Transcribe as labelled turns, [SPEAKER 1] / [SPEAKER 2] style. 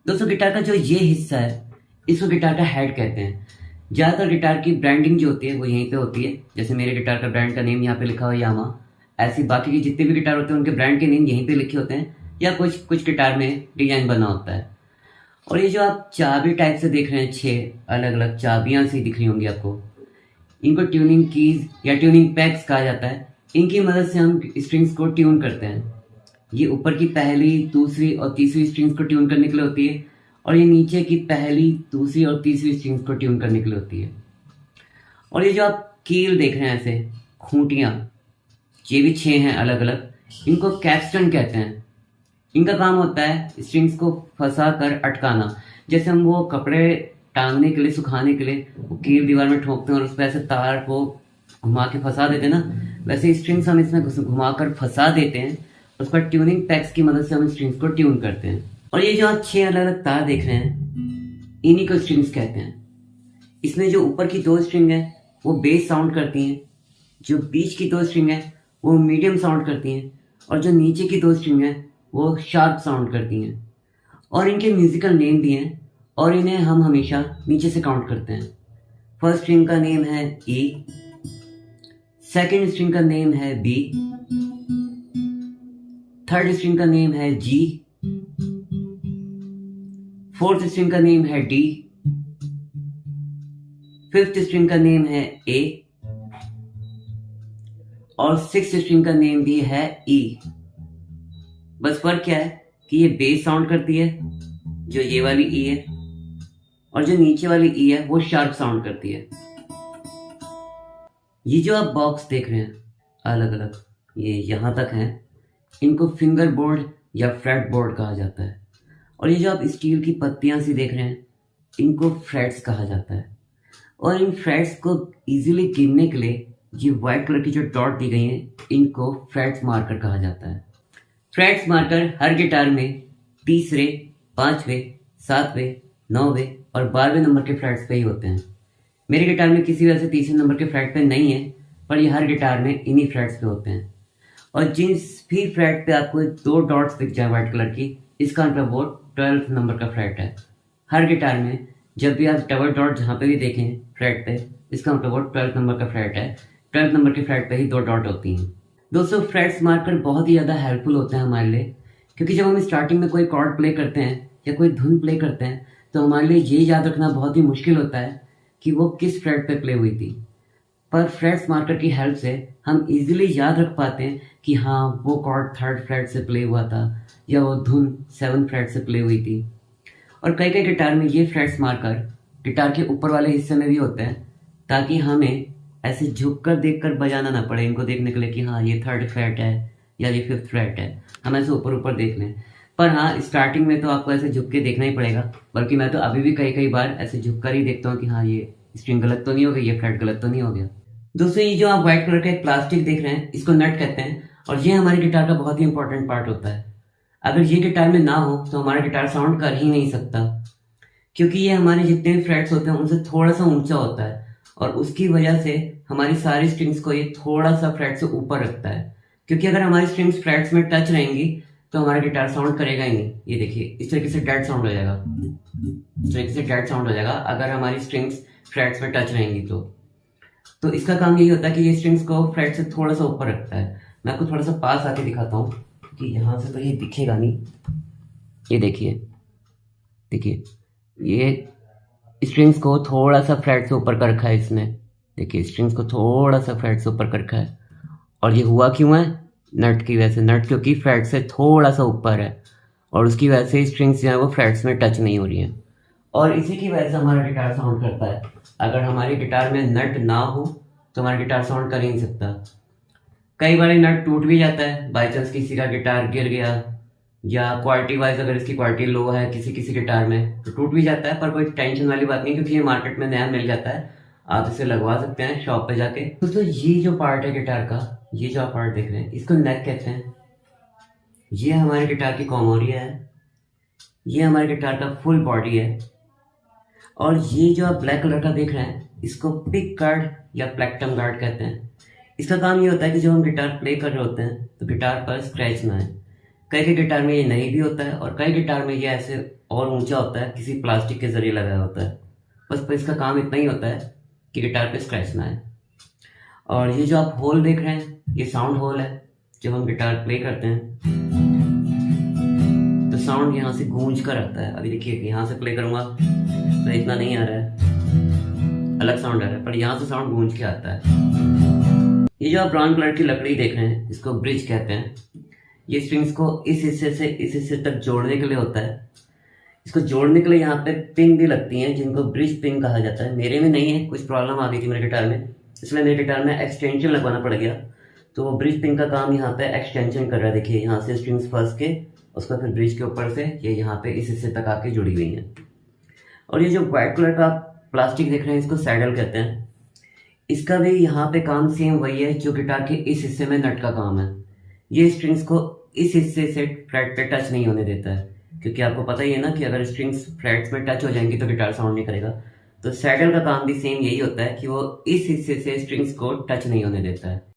[SPEAKER 1] दोस्तों गिटार का जो ये हिस्सा है इसको गिटार का हेड कहते हैं। ज़्यादातर गिटार की ब्रांडिंग जो होती है वो यहीं पे होती है। जैसे मेरे गिटार का ब्रांड का नेम यहाँ पे लिखा हुआ है यामा। ऐसी बाकी के जितने भी गिटार होते हैं उनके ब्रांड के नेम यहीं पे लिखे होते हैं, या कुछ कुछ गिटार में डिजाइन बना होता है। और ये जो आप चाबी टाइप से देख रहे हैं, 6 अलग अलग चाबियां सी दिख रही होंगी आपको, इनको ट्यूनिंग कीज या ट्यूनिंग पैक्स कहा जाता है। इनकी मदद से हम स्ट्रिंग्स को ट्यून करते हैं। ये ऊपर की पहली, दूसरी और तीसरी स्ट्रिंग्स को ट्यून करने के लिए होती है, और ये नीचे की पहली, दूसरी और तीसरी स्ट्रिंग्स को ट्यून करने के लिए होती है। और ये जो आप कील देख रहे हैं, ऐसे खूंटियां, ये भी 6 हैं अलग अलग। इनको कैप्स्टन कहते हैं। इनका काम होता है स्ट्रिंग्स को फंसा कर अटकाना। जैसे हम वो कपड़े टांगने के लिए, सुखाने के लिए वो कील दीवार में ठोकते हैं और उस पर ऐसे तार को घुमा के फंसा देते हैं ना, वैसे स्ट्रिंग्स हम इसमें घुमा कर फंसा देते हैं। उस पर ट्यूनिंग पैक्स की मदद से हम स्ट्रिंग्स को ट्यून करते हैं। और ये जो आप 6 अलग अलग तार देख रहे हैं, इन्हीं को स्ट्रिंग्स कहते हैं। इसमें जो ऊपर की 2 स्ट्रिंग है वो बेस साउंड करती हैं, जो बीच की 2 स्ट्रिंग है वो मीडियम साउंड करती हैं, और जो नीचे की 2 स्ट्रिंग है वो शार्प साउंड करती हैं। और इनके म्यूजिकल नेम भी हैं, और इन्हें हम हमेशा नीचे से काउंट करते हैं। फर्स्ट स्ट्रिंग का नेम है ई, सेकेंड स्ट्रिंग का नेम है बी, थर्ड स्ट्रिंग का नेम है जी, फोर्थ स्ट्रिंग का नेम है डी, फिफ्थ स्ट्रिंग का नेम है ए, और सिक्स्थ स्ट्रिंग का नेम भी है ई। बस फर्क क्या है कि ये बेस साउंड करती है, जो ये वाली ई है, और जो नीचे वाली ई है वो शार्प साउंड करती है। ये जो आप बॉक्स देख रहे हैं अलग अलग, ये यहां तक हैं, इनको फिंगर बोर्ड या फ्रेट बोर्ड कहा जाता है। और ये जो आप स्टील की पत्तियां सी देख रहे हैं, इनको फ्रेट्स कहा जाता है। और इन फ्रेट्स को इजीली गिनने के लिए ये व्हाइट कलर की जो डॉट दी गई हैं, इनको फ्रेट्स मार्कर कहा जाता है। फ्रेट्स मार्कर हर गिटार में तीसरे, 5वें, 7वें, 9वें और 12वें नंबर के फ्रेट्स पे ही होते हैं। मेरे गिटार में किसी वजह से तीसरे नंबर के फ्रेट पे नहीं है, पर ये हर गिटार में इन्हीं फ्रेट्स पे होते हैं। और जिस भी फ्रेट पे आपको 2 डॉट्स दिख जाए व्हाइट कलर की, इसका मतलब वो 12th नंबर का फ्रेट है। हर गिटार में जब भी आप डबल डॉट जहाँ पे भी देखें फ्रेट पे, इसका मतलब वो 12th नंबर का फ्रेट है। 12th नंबर के फ्रेट पे ही 2 डॉट होती हैं। दोस्तों फ्रेट्स मार्कर बहुत ही ज़्यादा हेल्पफुल होते हैं हमारे लिए, क्योंकि जब हम स्टार्टिंग में कोई कॉर्ड प्ले करते हैं या कोई धुन प्ले करते हैं, तो हमारे लिए ये याद रखना बहुत ही मुश्किल होता है कि वो किस फ्रेट पे प्ले हुई थी। पर फ्रेट्स मार्कर की हेल्प से हम इजीली याद रख पाते हैं कि हाँ वो कॉर्ड 3rd फ्रेट से प्ले हुआ था, या वो धुन 7th फ्रेट से प्ले हुई थी। और कई कई गिटार में ये फ्रेट्स मार्कर गिटार के ऊपर वाले हिस्से में भी होते हैं, ताकि हमें ऐसे झुककर देखकर बजाना ना पड़े इनको देखने के लिए कि हाँ ये 3rd फ्रेट है या ये 5th फ्रेट है, हम ऐसे ऊपर ऊपर देख लें। पर हाँ स्टार्टिंग में तो आपको ऐसे झुक के देखना ही पड़ेगा, बल्कि मैं तो अभी भी कई कई बार ऐसे झुक कर ही देखता हूँ कि हाँ ये स्ट्रिंग गलत तो नहीं हो गई, ये फ्रेट गलत तो नहीं हो गया। दोस्तों ये जो आप व्हाइट कलर का एक प्लास्टिक देख रहे हैं, इसको नट कहते हैं, और ये हमारे गिटार का बहुत ही इंपॉर्टेंट पार्ट होता है। अगर ये गिटार में ना हो तो हमारा गिटार साउंड कर ही नहीं सकता, क्योंकि ये हमारे जितने भी फ्रेट्स होते हैं उनसे थोड़ा सा ऊंचा होता है, और उसकी वजह से हमारी सारी स्ट्रिंग्स को ये थोड़ा सा फ्रेट से ऊपर रखता है। क्योंकि अगर हमारी स्ट्रिंग्स फ्रेट्स में टच रहेंगी तो हमारा गिटार साउंड करेगा ही नहीं। ये देखिए इस तरीके से डेड साउंड हो जाएगा, इस तरीके से डेड साउंड हो जाएगा अगर हमारी स्ट्रिंग्स फ्रेट्स में टच रहेंगी तो इसका काम यही होता है कि ये स्ट्रिंग्स को फ्रेट से थोड़ा सा ऊपर रखता है। मैं आपको थोड़ा सा पास आके दिखाता हूँ कि यहाँ से तो ये दिखेगा नहीं। ये देखिए देखिए, ये स्ट्रिंग्स को थोड़ा सा फ्रेट से ऊपर कर रखा है इसने। देखिए स्ट्रिंग्स को थोड़ा सा फ्रेट से ऊपर कर रखा है, और ये हुआ क्यों है? नट की वजह से। नट क्योंकि फ्रेट से थोड़ा सा ऊपर है, और उसकी वजह से स्ट्रिंग्स जो है वो फ्रेट्स में टच नहीं हो रही हैं, और इसी की वजह से हमारा गिटार साउंड करता है। अगर हमारे गिटार में नट ना हो तो हमारा गिटार साउंड कर ही नहीं सकता। कई बार नट टूट भी जाता है, बाई चांस किसी का गिटार गिर गया, या क्वालिटी वाइज अगर इसकी क्वालिटी लो है किसी किसी गिटार में तो टूट भी जाता है। पर कोई टेंशन वाली बात नहीं, क्योंकि ये मार्केट में नया मिल जाता है, आप इसे लगवा सकते हैं शॉप पे जाके। दोस्तों ये जो पार्ट है गिटार का, ये जो आप पार्ट देख रहे हैं, इसको नेक कहते हैं। ये हमारे गिटार की कॉमोरिया है, ये हमारे गिटार का फुल बॉडी है, और ये जो आप ब्लैक कलर का देख रहे हैं इसको पिक गार्ड या प्लेक्टम गार्ड कहते हैं। इसका काम ये होता है कि जब हम गिटार प्ले कर रहे होते हैं तो गिटार पर स्क्रैच ना आए। कई कई गिटार में ये नहीं भी होता है और कई गिटार में ये ऐसे और ऊंचा होता है, किसी प्लास्टिक के जरिए लगाया होता है। बस इसका काम इतना ही होता है कि गिटार पे स्क्रैच ना आए। और ये जो आप होल देख रहे हैं, ये साउंड होल है। जब हम गिटार प्ले करते हैं तो साउंड यहाँ से गूंज कर आता है। अभी देखिए यहाँ से प्ले करूंगा तो इतना नहीं आ रहा है, अलग साउंड आ रहा है, पर यहाँ से साउंड गूंज के आता है। ये जो आप ब्राउन कलर की लकड़ी देख रहे हैं, इसको ब्रिज कहते हैं। ये स्ट्रिंग्स को इस हिस्से से इस हिस्से तक जोड़ने के लिए होता है। इसको जोड़ने के लिए यहाँ पे पिन भी लगती हैं, जिनको ब्रिज पिन कहा जाता है। मेरे में नहीं है, कुछ प्रॉब्लम आ गई थी मेरे गिटार में, इसलिए मेरे गिटार में एक्सटेंशन लगवाना पड़ गया। तो वो ब्रिज पिन का काम यहाँ पे एक्सटेंशन कर रहा है। देखिए यहाँ से स्ट्रिंग्स फंस के उसका फिर ब्रिज के ऊपर से ये यहाँ पे इस हिस्से तक आके जुड़ी हुई हैं। और ये जो व्हाइट कलर का प्लास्टिक देख रहे हैं, इसको सैडल कहते हैं। इसका भी यहाँ पे काम सेम वही है जो गिटार के इस हिस्से में नट का काम है। ये स्ट्रिंग्स को इस हिस्से से फ्लैट पे टच नहीं होने देता है, क्योंकि आपको पता ही है ना कि अगर स्ट्रिंग्स फ्लैट्स में टच हो जाएंगी तो गिटार साउंड नहीं करेगा। तो सैडल का काम भी सेम यही होता है कि वो इस हिस्से से स्ट्रिंग्स को टच नहीं होने देता है।